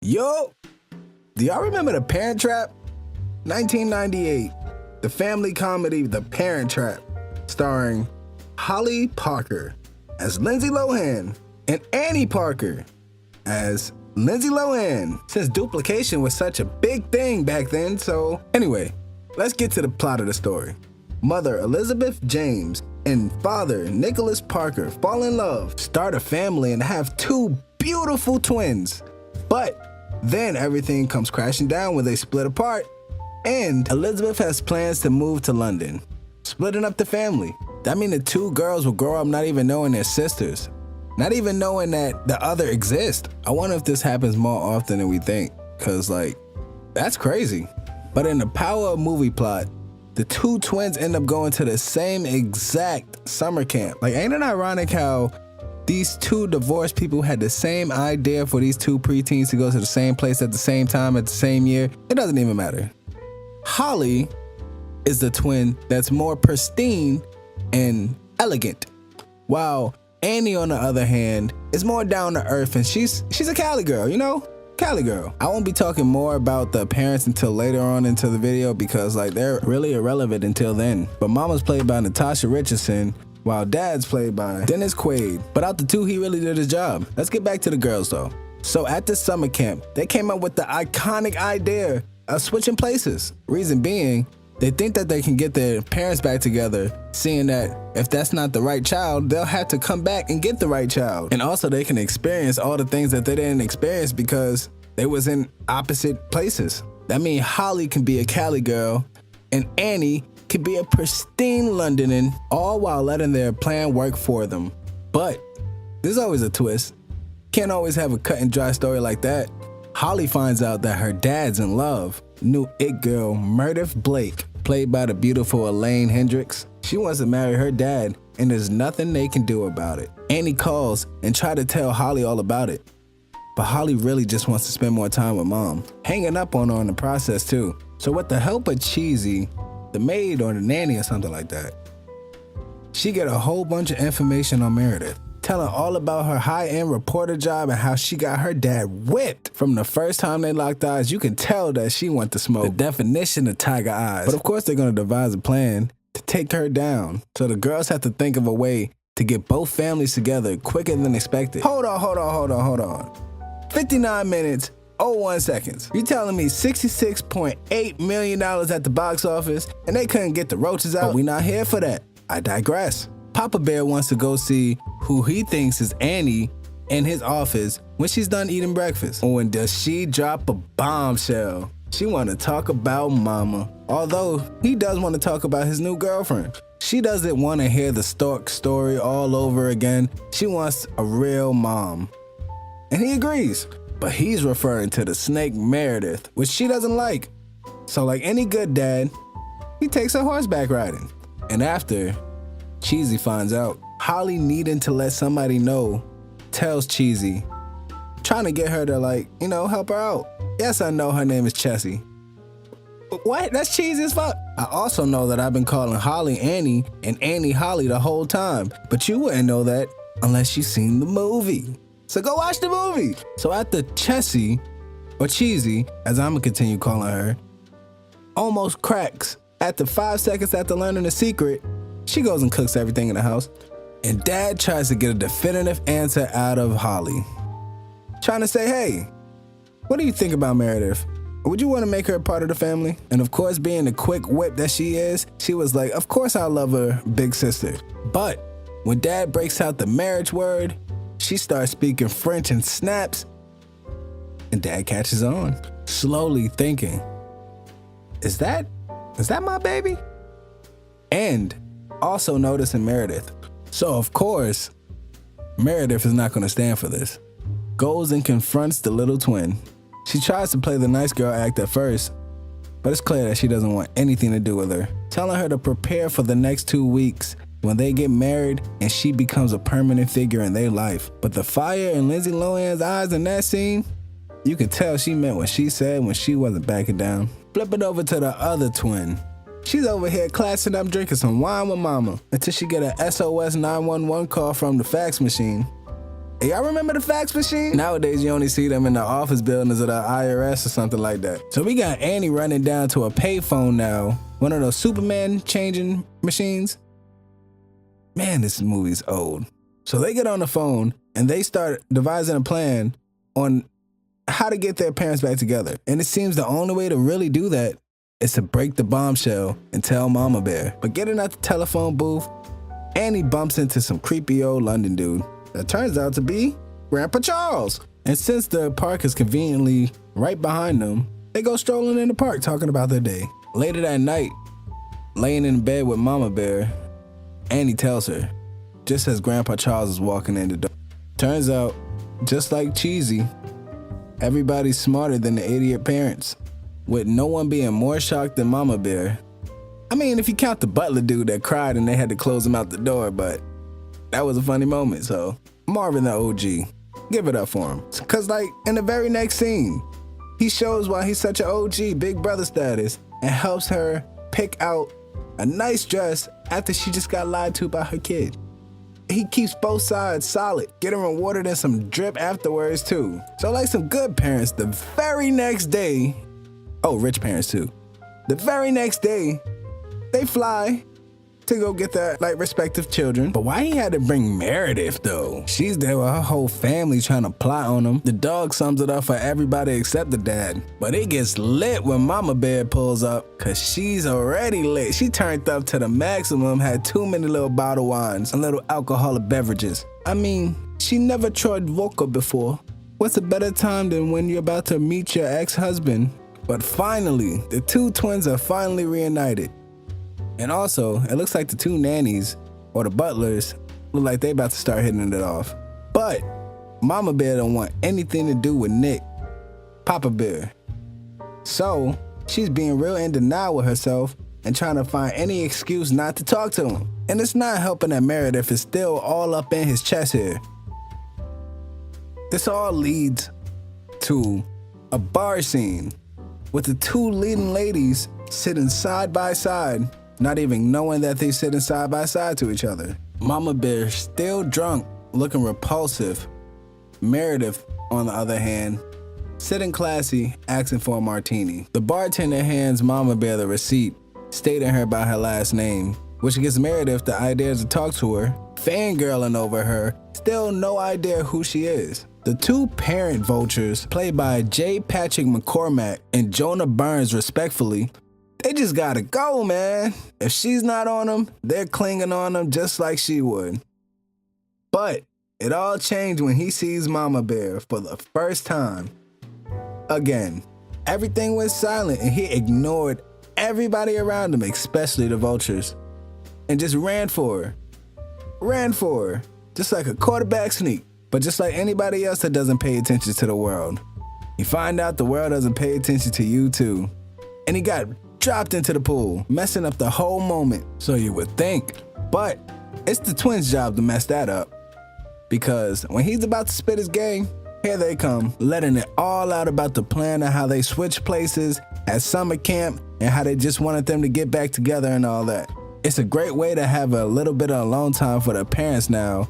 Yo, do y'all remember The Parent Trap? 1998, the family comedy The Parent Trap, starring Holly Parker as Lindsay Lohan and Annie Parker as Lindsay Lohan, since duplication was such a big thing back then. So anyway, let's get to the plot of the story. Mother Elizabeth James and father Nicholas Parker fall in love, start a family, and have two beautiful twins. But then everything comes crashing down when they split apart, and Elizabeth has plans to move to London, splitting up the family. That means the two girls will grow up not even knowing they're sisters, not even knowing that the other exists. I wonder if this happens more often than we think, cause that's crazy. But in the power of movie plot, the two twins end up going to the same exact summer camp. Ain't it ironic how these two divorced people had the same idea for these two preteens to go to the same place at the same time at the same year? It doesn't even matter. Holly is the twin that's more pristine and elegant, while Annie, on the other hand, is more down to earth, and she's a Cali girl, Cali girl. I won't be talking more about the parents until later on into the video because they're really irrelevant until then. But Mama's played by Natasha Richardson, while Dad's played by Dennis Quaid. But out the two, he really did his job. Let's get back to the girls though. So at the summer camp, they came up with the iconic idea of switching places. Reason being, they think that they can get their parents back together, seeing that if that's not the right child, they'll have to come back and get the right child. And also they can experience all the things that they didn't experience because they was in opposite places. That means Holly can be a Cali girl and Annie could be a pristine Londoner, all while letting their plan work for them. But there's always a twist. Can't always have a cut and dry story like that. Holly finds out that her dad's in love. New it girl Meredith Blake, played by the beautiful Elaine Hendricks. She wants to marry her dad, and there's nothing they can do about it. Annie calls and tries to tell Holly all about it, but Holly really just wants to spend more time with Mom, hanging up on her in the process too. So with the help of Cheesy, the maid or the nanny or something like that, she get a whole bunch of information on Meredith, telling all about her high-end reporter job and how she got her dad whipped. From the first time they locked eyes, you can tell that she wants to smoke. The definition of tiger eyes. But of course they're gonna devise a plan to take her down. So the girls have to think of a way to get both families together quicker than expected. Hold on. 59 minutes, 01 seconds. You telling me $66.8 million at the box office and they couldn't get the roaches out? But we not here for that. I digress. Papa Bear wants to go see who he thinks is Annie in his office when she's done eating breakfast. Or when does she drop a bombshell? She want to talk about Mama. Although he does want to talk about his new girlfriend. She doesn't want to hear the Stork story all over again. She wants a real mom. And he agrees. But he's referring to the snake Meredith, which she doesn't like. So like any good dad, he takes her horseback riding. And after Cheesy finds out, Holly needing to let somebody know, tells Cheesy, trying to get her to help her out. Yes, I know her name is Chessie. What? That's cheesy as fuck. I also know that I've been calling Holly Annie and Annie Holly the whole time, but you wouldn't know that unless you seen the movie. So go watch the movie. So after Chessie, or Cheesy, as I'm gonna continue calling her, almost cracks after 5 seconds after learning the secret, she goes and cooks everything in the house. And Dad tries to get a definitive answer out of Holly. Trying to say, hey, what do you think about Meredith? Would you want to make her a part of the family? And of course, being the quick whip that she is, she was like, of course I love her big sister. But when Dad breaks out the marriage word, she starts speaking French and snaps. And Dad catches on, slowly thinking, is that my baby? And also noticing Meredith. So of course, Meredith is not gonna stand for this. Goes and confronts the little twin. She tries to play the nice girl act at first, but it's clear that she doesn't want anything to do with her. Telling her to prepare for the next 2 weeks when they get married and she becomes a permanent figure in their life. But the fire in Lindsay Lohan's eyes in that scene, you could tell she meant what she said when she wasn't backing down. Flip it over to the other twin. She's over here classing up, drinking some wine with Mama until she get a SOS 911 call from the fax machine. Hey, y'all remember the fax machine? Nowadays, you only see them in the office buildings of the IRS or something like that. So we got Annie running down to a payphone now, one of those Superman changing machines. Man, this movie's old. So they get on the phone and they start devising a plan on how to get their parents back together. And it seems the only way to really do that is to break the bombshell and tell Mama Bear. But getting out the telephone booth, Annie bumps into some creepy old London dude that turns out to be Grandpa Charles. And since the park is conveniently right behind them, they go strolling in the park talking about their day. Later that night, laying in bed with Mama Bear, Annie tells her, just as Grandpa Charles is walking in the door. Turns out, just like Cheesy, everybody's smarter than the idiot parents, with no one being more shocked than Mama Bear. I mean, if you count the butler dude that cried and they had to close him out the door, but that was a funny moment, so Marvin the OG, give it up for him. Cause like in the very next scene, he shows why he's such an OG, big brother status, and helps her pick out a nice dress after she just got lied to by her kid. He keeps both sides solid, getting rewarded in some drip afterwards too. So like some good parents, the very next day, rich parents too. The very next day, they fly to go get their respective children. But why he had to bring Meredith though? She's there with her whole family trying to plot on him. The dog sums it up for everybody except the dad. But it gets lit when Mama Bear pulls up, cause she's already lit. She turned up to the maximum, had too many little bottle wines and little alcoholic beverages. I mean, she never tried vodka before. What's a better time than when you're about to meet your ex-husband? But finally, the two twins are finally reunited. And also, it looks like the two nannies, or the butlers, look like they about to start hitting it off. But Mama Bear don't want anything to do with Nick, Papa Bear. So she's being real in denial with herself and trying to find any excuse not to talk to him. And it's not helping that Meredith is still all up in his chest here. This all leads to a bar scene with the two leading ladies sitting side by side, not even knowing that they sitting side by side to each other. Mama Bear still drunk, looking repulsive. Meredith, on the other hand, sitting classy, asking for a martini. The bartender hands Mama Bear the receipt, stating her by her last name, which gives Meredith the idea to talk to her, fangirling over her, still no idea who she is. The two parent vultures, played by J. Patrick McCormack and Jonah Burns respectfully, they just gotta go, man. If she's not on them, they're clinging on them just like she would. But it all changed when he sees Mama Bear for the first time. Again, everything went silent and he ignored everybody around him, especially the vultures, and just ran for her. Ran for her, just like a quarterback sneak. But just like anybody else that doesn't pay attention to the world, you find out the world doesn't pay attention to you too. And he got dropped into the pool, messing up the whole moment. So you would think, but it's the twins' job to mess that up. Because when he's about to spit his game, here they come, letting it all out about the plan of how they switched places at summer camp and how they just wanted them to get back together and all that. It's a great way to have a little bit of alone time for their parents now.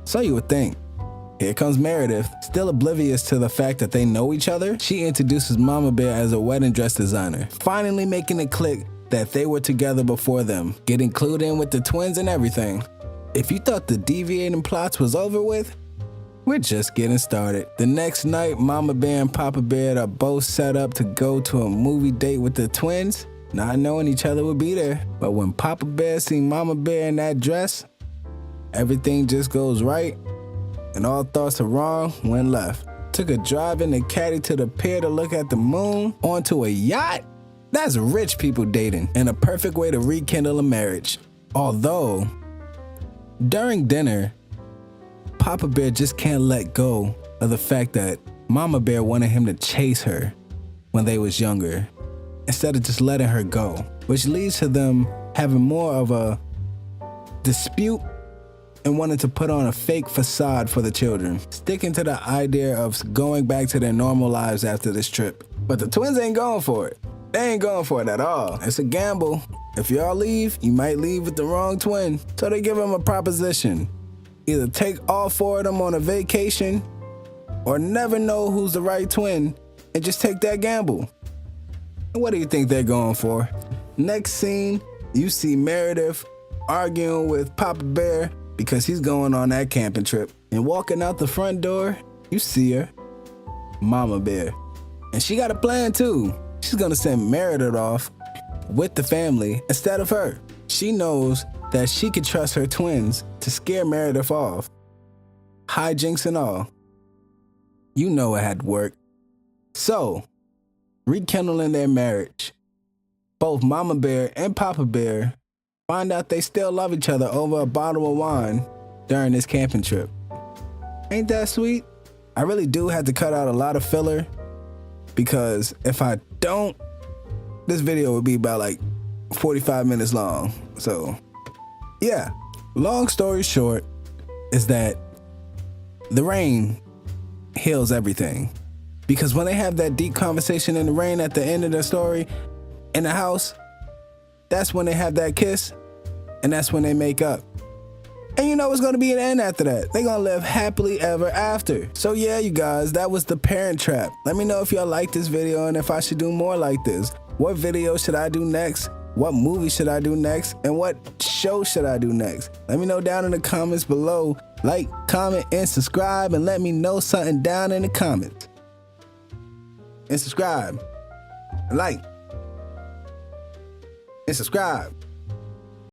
So you would think. Here comes Meredith, still oblivious to the fact that they know each other. She introduces Mama Bear as a wedding dress designer, finally making it click that they were together before them, getting clued in with the twins and everything. If you thought the deviating plots was over with, we're just getting started. The next night, Mama Bear and Papa Bear are both set up to go to a movie date with the twins, not knowing each other would be there. But when Papa Bear seen Mama Bear in that dress, everything just goes right, and all thoughts of wrong went left. Took a drive in the caddy to the pier to look at the moon, onto a yacht? That's rich people dating, and a perfect way to rekindle a marriage. Although, during dinner, Papa Bear just can't let go of the fact that Mama Bear wanted him to chase her when they was younger, instead of just letting her go, which leads to them having more of a dispute and wanted to put on a fake facade for the children, sticking to the idea of going back to their normal lives after this trip. But the twins ain't going for it. They ain't going for it at all. It's a gamble. If y'all leave, you might leave with the wrong twin. So they give them a proposition. Either take all four of them on a vacation or never know who's the right twin and just take that gamble. And what do you think they're going for? Next scene, you see Meredith arguing with Papa Bear because he's going on that camping trip. And walking out the front door, you see her, Mama Bear. And she got a plan too. She's gonna send Meredith off with the family instead of her. She knows that she could trust her twins to scare Meredith off. Hijinks and all. You know it had to work. So, rekindling their marriage, both Mama Bear and Papa Bear find out they still love each other over a bottle of wine during this camping trip. Ain't that sweet? I really do have to cut out a lot of filler because if I don't, this video would be about like 45 minutes long. So yeah, long story short is that the rain heals everything. Because when they have that deep conversation in the rain at the end of the story in the house, that's when they have that kiss and that's when they make up. And you know it's gonna be an end after that. They're gonna live happily ever after. So yeah, you guys, that was The Parent Trap. Let me know if y'all like this video and if I should do more like this. What video should I do next? What movie should I do next? And what show should I do next? Let me know down in the comments below. Like, comment, and subscribe, and let me know something down in the comments. And subscribe. And like. And subscribe.